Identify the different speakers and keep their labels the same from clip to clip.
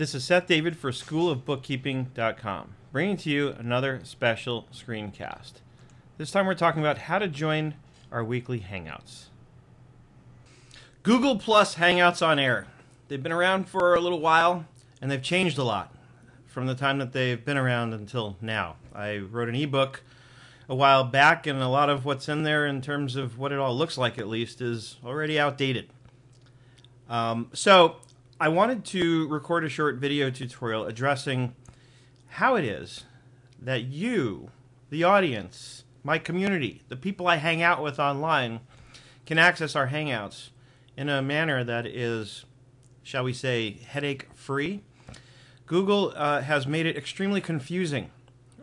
Speaker 1: This is Seth David for schoolofbookkeeping.com, bringing to you another special screencast. This time we're talking about how to join our weekly Hangouts. Google Plus Hangouts on Air. They've been around for a little while, and they've changed a lot from the time that they've been around until now. I wrote an ebook a while back, and a lot of what's in there in terms of what it all looks like, at least, is already outdated. So I wanted to record a short video tutorial addressing how it is that you, the audience, my community, the people I hang out with online, can access our Hangouts in a manner that is, shall we say, headache-free. Google has made it extremely confusing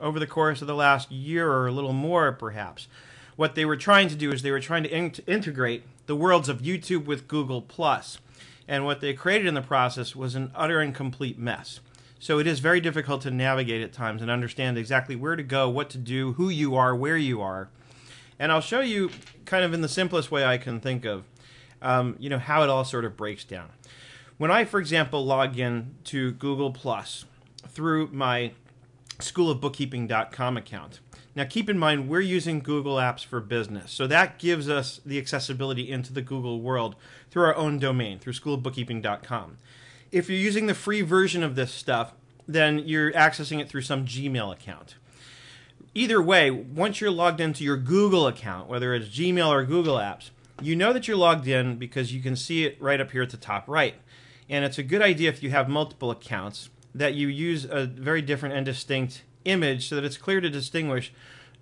Speaker 1: over the course of the last year or a little more, perhaps. What they were trying to do is they were trying to integrate the worlds of YouTube with Google+. And what they created in the process was an utter and complete mess. So it is very difficult to navigate at times and understand exactly where to go, what to do, who you are, where you are. And I'll show you kind of in the simplest way I can think of, how it all sort of breaks down. When I, for example, log in to Google Plus through my schoolofbookkeeping.com account. Now keep in mind we're using Google Apps for Business, so that gives us the accessibility into the Google world through our own domain, through schoolofbookkeeping.com. If you're using the free version of this stuff, then you're accessing it through some Gmail account. Either way, once you're logged into your Google account, whether it's Gmail or Google Apps, you know that you're logged in because you can see it right up here at the top right. And it's a good idea if you have multiple accounts that you use a very different and distinct image so that it's clear to distinguish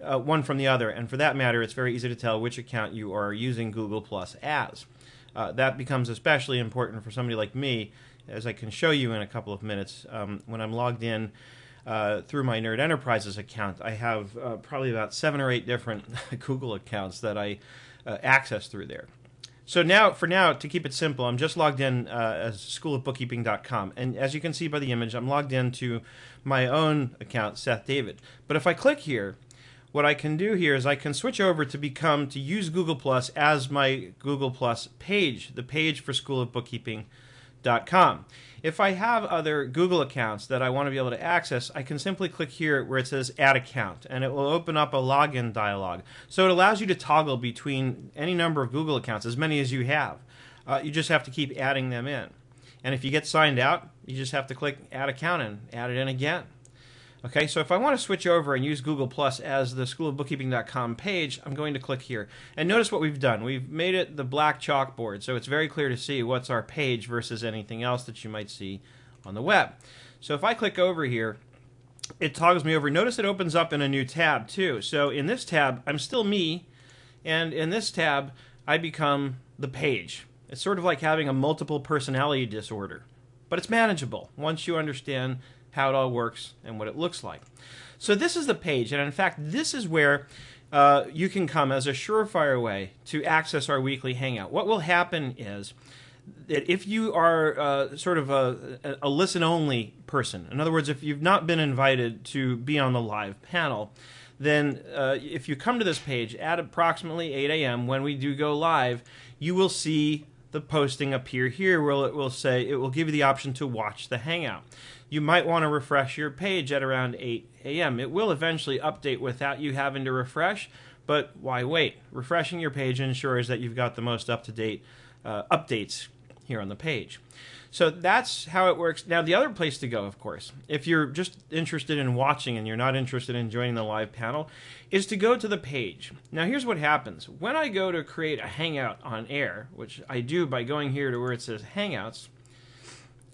Speaker 1: one from the other. And for that matter, it's very easy to tell which account you are using Google Plus as. That becomes especially important for somebody like me, as I can show you in a couple of minutes. When I'm logged in through my Nerd Enterprises account, I have probably about 7 or 8 different Google accounts that I access through there. So now, for now, to keep it simple, I'm just logged in as schoolofbookkeeping.com. And as you can see by the image, I'm logged into my own account, Seth David. But if I click here, what I can do here is I can switch over to use Google Plus as my Google Plus page, the page for schoolofbookkeeping.com. If I have other Google accounts that I want to be able to access, I can simply click here where it says Add Account, and it will open up a login dialog. So it allows you to toggle between any number of Google accounts, as many as you have. You just have to keep adding them in. And if you get signed out, you just have to click Add Account and add it in again. Okay, so if I want to switch over and use Google Plus as the schoolofbookkeeping.com page, I'm going to click here. And notice what we've done. We've made it the black chalkboard, so it's very clear to see what's our page versus anything else that you might see on the web. So if I click over here, it toggles me over. Notice it opens up in a new tab too. So in this tab, I'm still me, and in this tab, I become the page. It's sort of like having a multiple personality disorder, but it's manageable once you understand how it all works and what it looks like. So this is the page, and in fact this is where you can come as a surefire way to access our weekly Hangout. What will happen is that if you are sort of a listen-only person, in other words, if you've not been invited to be on the live panel, then if you come to this page at approximately 8 a.m. when we do go live, you will see the posting appear here where it will give you the option to watch the Hangout. You might want to refresh your page at around 8 a.m. It will eventually update without you having to refresh, but why wait? Refreshing your page ensures that you've got the most up-to-date updates here on the page. So that's how it works. Now, the other place to go, of course, if you're just interested in watching and you're not interested in joining the live panel, is to go to the page. Now, here's what happens. When I go to create a Hangout on air, which I do by going here to where it says Hangouts,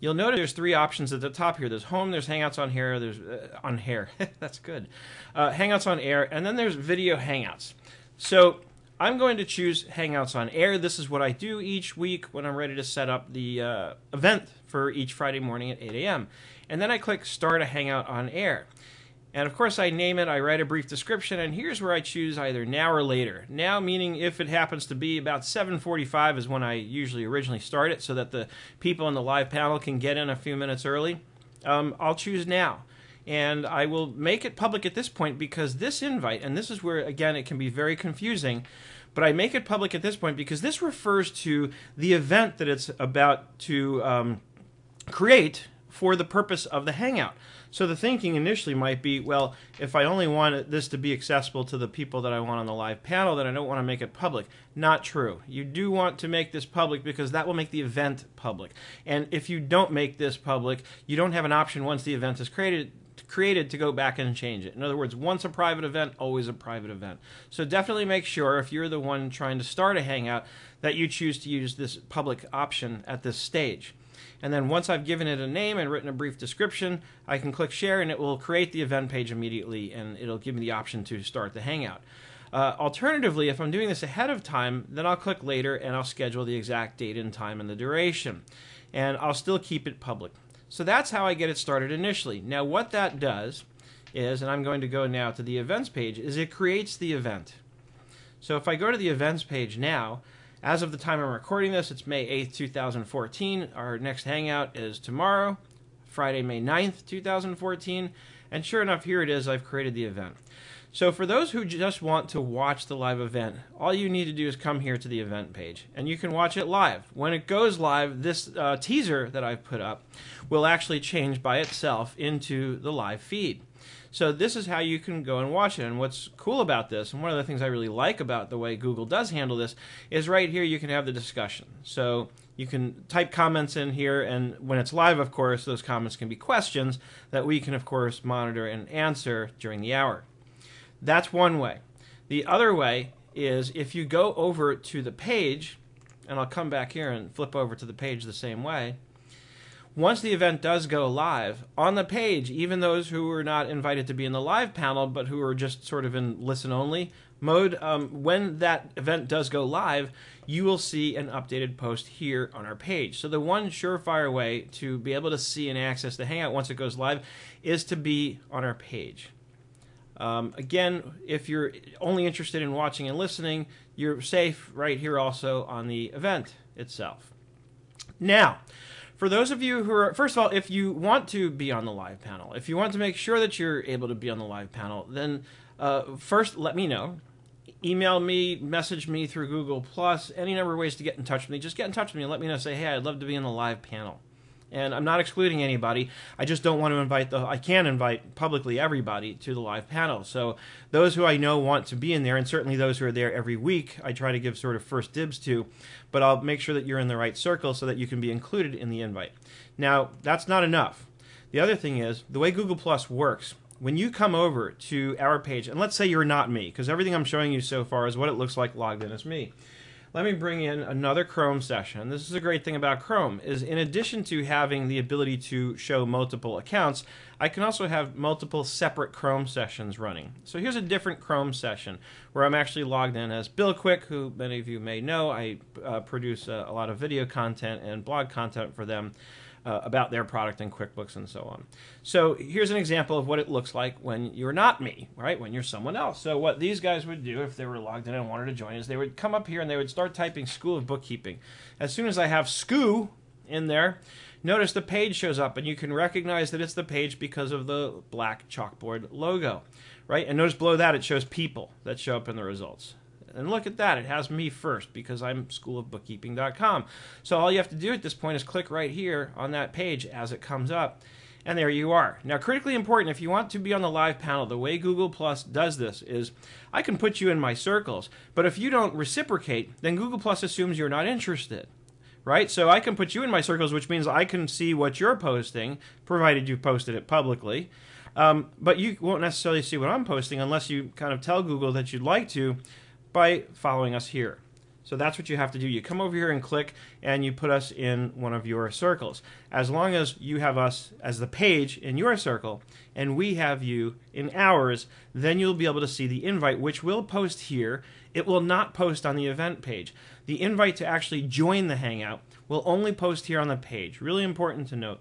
Speaker 1: you'll notice there's 3 options at the top here. There's Home, there's Hangouts on Air, there's on Air. That's good. Hangouts on Air, and then there's Video Hangouts. So I'm going to choose Hangouts on Air. This is what I do each week when I'm ready to set up the event for each Friday morning at 8 a.m. And then I click Start a Hangout on Air. And of course I name it, I write a brief description, and here's where I choose either now or later. Now meaning if it happens to be about 7:45 is when I usually originally start it so that the people in the live panel can get in a few minutes early. I'll choose now. And I will make it public at this point because this invite, and this is where again it can be very confusing, but I make it public at this point because this refers to the event that it's about to create for the purpose of the Hangout. So the thinking initially might be, well, if I only want this to be accessible to the people that I want on the live panel, then I don't want to make it public. Not true. You do want to make this public because that will make the event public. And if you don't make this public, you don't have an option once the event is created to go back and change it. In other words, once a private event, always a private event. So definitely make sure, if you're the one trying to start a Hangout, that you choose to use this public option at this stage. And then once I've given it a name and written a brief description, I can click share and it will create the event page immediately, and it'll give me the option to start the Hangout. Alternatively, if I'm doing this ahead of time, then I'll click later and I'll schedule the exact date and time and the duration. And I'll still keep it public. So that's how I get it started initially. Now what that does is, and I'm going to go now to the events page, is it creates the event. So if I go to the events page now, as of the time I'm recording this, it's May 8th, 2014. Our next Hangout is tomorrow, Friday, May 9th, 2014. And sure enough, here it is. I've created the event. So for those who just want to watch the live event, all you need to do is come here to the event page, and you can watch it live. When it goes live, this teaser that I've put up will actually change by itself into the live feed. So this is how you can go and watch it. And what's cool about this, and one of the things I really like about the way Google does handle this, is right here you can have the discussion. So you can type comments in here, and when it's live, of course, those comments can be questions that we can, of course, monitor and answer during the hour. That's one way. The other way is if you go over to the page, and I'll come back here and flip over to the page the same way. Once the event does go live, on the page, even those who are not invited to be in the live panel, but who are just sort of in listen-only mode, when that event does go live, you will see an updated post here on our page. So the one surefire way to be able to see and access the Hangout once it goes live is to be on our page. Again, if you're only interested in watching and listening, you're safe right here also on the event itself. Now, for those of you who are, first of all, if you want to be on the live panel, if you want to make sure that you're able to be on the live panel, then first let me know. Email me, message me through Google+, any number of ways to get in touch with me. Just get in touch with me and let me know, say, hey, I'd love to be in the live panel. And I'm not excluding anybody. I just don't want to invite I can't invite publicly everybody to the live panel. So those who I know want to be in there, and certainly those who are there every week, I try to give sort of first dibs to, but I'll make sure that you're in the right circle so that you can be included in the invite. Now, that's not enough. The other thing is, the way Google Plus works, when you come over to our page, and let's say you're not me, because everything I'm showing you so far is what it looks like logged in as me. Let me bring in another Chrome session. This is a great thing about Chrome, is in addition to having the ability to show multiple accounts, I can also have multiple separate Chrome sessions running. So here's a different Chrome session where I'm actually logged in as Bill Quick, who many of you may know. I produce a lot of video content and blog content for them about their product and QuickBooks and so on. So here's an example of what it looks like when you're not me, right? When you're someone else. So what these guys would do if they were logged in and wanted to join is they would come up here and they would start typing School of Bookkeeping. As soon as I have SCOO in there, notice the page shows up, and you can recognize that it's the page because of the black chalkboard logo, right? And notice below that it shows people that show up in the results. And look at that, it has me first because I'm schoolofbookkeeping.com. So all you have to do at this point is click right here on that page as it comes up, and there you are. Now, critically important, if you want to be on the live panel, the way Google Plus does this is I can put you in my circles, but if you don't reciprocate, then Google Plus assumes you're not interested, right? So I can put you in my circles, which means I can see what you're posting, provided you posted it publicly. But you won't necessarily see what I'm posting unless you kind of tell Google that you'd like to, by following us here. So that's what you have to do. You come over here and click, and you put us in one of your circles. As long as you have us as the page in your circle, and we have you in ours, then you'll be able to see the invite, which will post here. It will not post on the event page. The invite to actually join the Hangout will only post here on the page. Really important to note.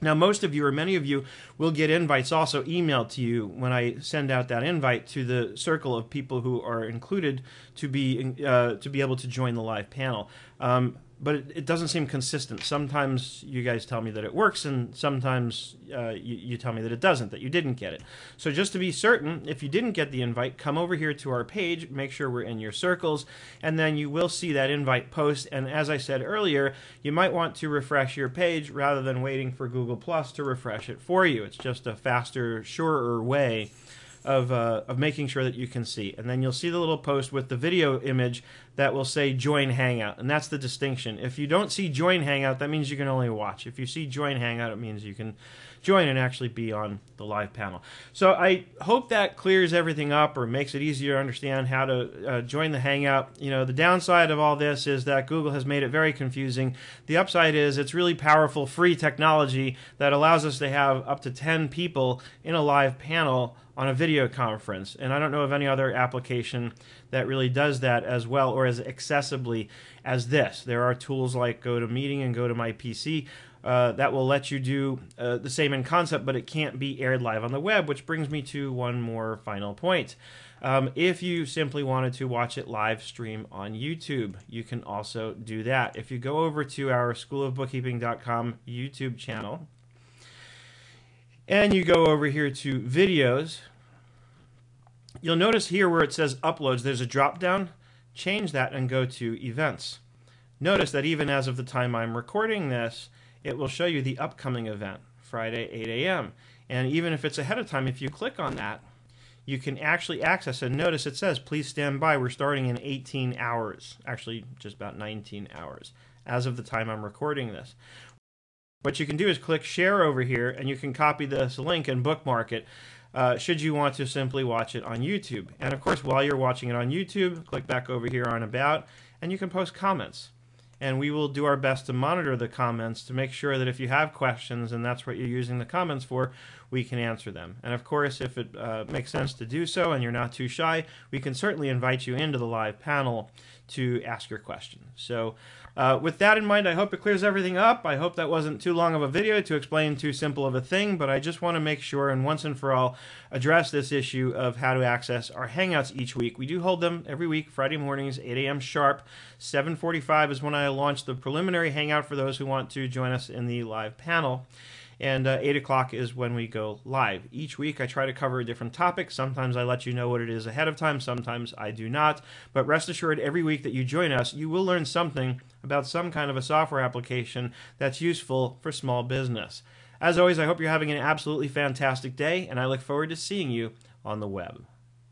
Speaker 1: Now, most of you, or many of you, will get invites also emailed to you when I send out that invite to the circle of people who are included to be able to join the live panel. but it doesn't seem consistent. Sometimes you guys tell me that it works, and sometimes you tell me that it doesn't, that you didn't get it. So just to be certain, if you didn't get the invite, come over here to our page, make sure we're in your circles, and then you will see that invite post. And as I said earlier, you might want to refresh your page rather than waiting for Google Plus to refresh it for you. It's just a faster, surer way of making sure that you can see. And then you'll see the little post with the video image that will say Join Hangout, and that's the distinction. If you don't see Join Hangout, that means you can only watch. If you see Join Hangout, it means you can join and actually be on the live panel. So I hope that clears everything up or makes it easier to understand how to join the Hangout. You know, the downside of all this is that Google has made it very confusing. The upside is it's really powerful, free technology that allows us to have up to 10 people in a live panel on a video conference. And I don't know of any other application that really does that as well or as accessibly as this. There are tools like GoToMeeting and GoToMyPC that will let you do the same in concept, but it can't be aired live on the web, which brings me to one more final point. If you simply wanted to watch it live stream on YouTube, you can also do that. If you go over to our schoolofbookkeeping.com YouTube channel, and you go over here to videos, you'll notice here where it says uploads, there's a drop down. Change that and go to events. Notice that even as of the time I'm recording this, it will show you the upcoming event, Friday, 8 a.m. And even if it's ahead of time, if you click on that, you can actually access it. Notice it says, please stand by. We're starting in 18 hours, actually just about 19 hours, as of the time I'm recording this. What you can do is click share over here, and you can copy this link and bookmark it should you want to simply watch it on YouTube. And of course, while you're watching it on YouTube, click back over here on About, and you can post comments. And we will do our best to monitor the comments to make sure that if you have questions and that's what you're using the comments for, we can answer them. And of course, if it makes sense to do so and you're not too shy, we can certainly invite you into the live panel to ask your question. So with that in mind, I hope it clears everything up. I hope that wasn't too long of a video to explain too simple of a thing, but I just want to make sure and once and for all address this issue of how to access our Hangouts each week. We do hold them every week, Friday mornings, 8 a.m. sharp. 7:45 is when I launch the preliminary Hangout for those who want to join us in the live panel. And 8 o'clock is when we go live. Each week I try to cover a different topic. Sometimes I let you know what it is ahead of time. Sometimes I do not. But rest assured, every week that you join us, you will learn something about some kind of a software application that's useful for small business. As always, I hope you're having an absolutely fantastic day, and I look forward to seeing you on the web.